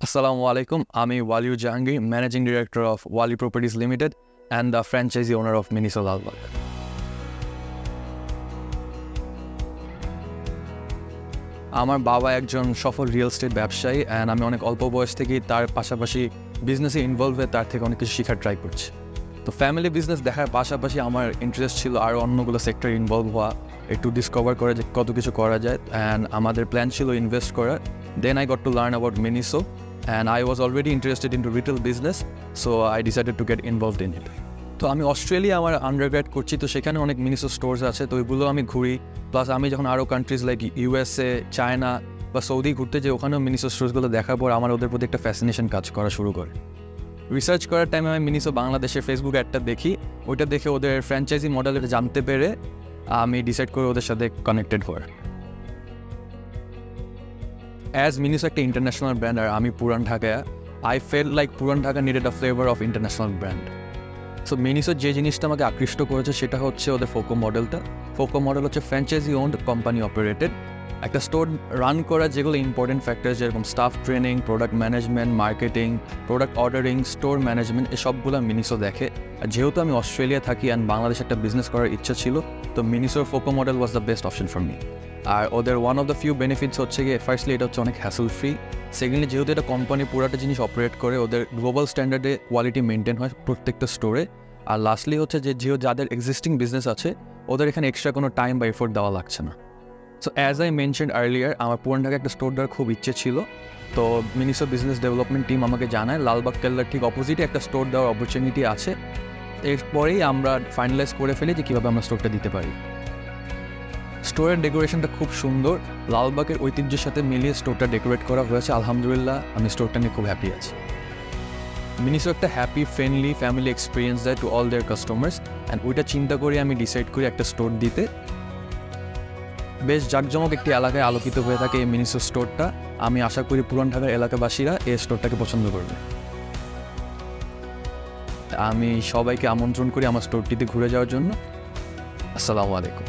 Assalamu alaikum. আমি Waliur Jahangir, managing director of Wali properties limited and the franchise owner of Miniso Lalbagh. আমার বাবা একজন সফল রিয়েল এস্টেট ব্যবসায়ী অ্যান্ড আমি অনেক অল্প বয়স থেকেই তার পাশাপাশি বিজনেসে ইনভলভ হয়ে তার থেকে অনেক কিছু শেখার ট্রাই করছি। তো ফ্যামিলি বিজনেস দেখার পাশাপাশি আমার ইন্টারেস্ট ছিল আরও অন্যগুলো সেক্টরে ইনভলভ হওয়া, একটু ডিসকভার করা যে কত কিছু করা যায়, অ্যান্ড আমাদের প্ল্যান ছিল ইনভেস্ট করার। Then I got to learn about Miniso and I was already interested into retail business, so I decided to get involved in it. তো আমি অস্ট্রেলিয়া আমার আন্ডারগ্র্যাড করছি, তো সেখানে অনেক মিনিসো স্টোর্স আছে, তো ওইগুলো আমি ঘুরি। প্লাস আমি যখন আরও কান্ট্রিজ লাইক ইউএসএ, চায়না বা সৌদি ঘুরতে যাই, ওখানেও মিনিসো স্টোর্সগুলো দেখার পর আমার ওদের প্রতি একটা ফ্যাসিনেশন কাজ করা শুরু করে। রিসার্চ করার টাইমে আমি মিনিসো বাংলাদেশের ফেসবুক অ্যাডটা দেখি, ওইটা দেখে ওদের ফ্র্যাঞ্চাইজি মডেলটা জানতে পেরে আমি ডিসাইড করে ওদের সাথে কানেক্টেড হওয়ার। অ্যাজ মিনিসো একটা ইন্টারন্যাশনাল ব্র্যান্ড আর আমি পুরান ঢাকায়, I feel like Puran Dhaka needed a flavour of international brand. So মিনিসোর যে জিনিসটা আমাকে আকৃষ্ট করেছে সেটা হচ্ছে ওদের ফোকো মডেলটা। ফোকো মডেল হচ্ছে ফ্র্যাঞ্চাইজি ওন্ড, কোম্পানি অপারেটেড। একটা স্টোর রান করা যেগুলো ইম্পর্টেন্ট ফ্যাক্টর, যেরকম staff training, product management, marketing, product ordering, store management, এসবগুলো মিনিসো দেখে। আর যেহেতু আমি অস্ট্রেলিয়া থাকি অ্যান্ড বাংলাদেশে একটা বিজনেস করার ইচ্ছা ছিল, তো মিনিসোর FOCO model was the best option for me. আর ওদের one of the few benefits হচ্ছে গিয়ে, ফার্স্টলি এটা হচ্ছে অনেক হ্যাসেল ফ্রি। সেকেন্ডলি যেহেতু এটা কোম্পানি পুরাটা জিনিস অপারেট করে, ওদের গ্লোবাল স্ট্যান্ডার্ডে কোয়ালিটি মেনটেন হয় প্রত্যেকটা স্টোরে। আর লাস্টলি হচ্ছে যে যাদের এক্সিস্টিং বিজনেস আছে, ওদের এখানে এক্সট্রা কোনো টাইম বা এফোর্ট দেওয়া লাগছে না। So as I mention earlier, আমার পুরান ঢাকা একটা স্টোর দেওয়ার খুব ইচ্ছে ছিল। তো মিনিসো বিজনেস ডেভেলপমেন্ট টিম আমাকে জানায় লালবাগ কেল্লার ঠিক অপোজিটে একটা স্টোর দেওয়ার অপরচুনিটি আছে। এরপরেই আমরা ফাইনালাইজ করে ফেলি যে কীভাবে আমরা স্টোরটা দিতে পারি। স্টোরের ডেকোরেশনটা খুব সুন্দর, লালবাগের ঐতিহ্যের সাথে মিলিয়ে স্টোরটা ডেকোরেট করা হয়েছে। আলহামদুলিল্লাহ, আমি স্টোরটা নিয়ে খুব হ্যাপি আছি। মিনিসো একটা হ্যাপি, ফ্রেন্ডলি, ফ্যামিলি এক্সপিরিয়েন্স দেয় to all their customers, and ওইটা চিন্তা করে আমি ডিসাইড করি একটা স্টোর দিতে। বেশ জাঁকজমক একটি এলাকায় আলোকিত হয়ে থাকে এই মিনিসো স্টোরটা। আমি আশা করি পুরান ঢাকার এলাকাবাসীরা এই স্টোরটাকে পছন্দ করবে। আমি সবাইকে আমন্ত্রণ করি আমার স্টোরটিতে ঘুরে যাওয়ার জন্য। আসসালামু আলাইকুম।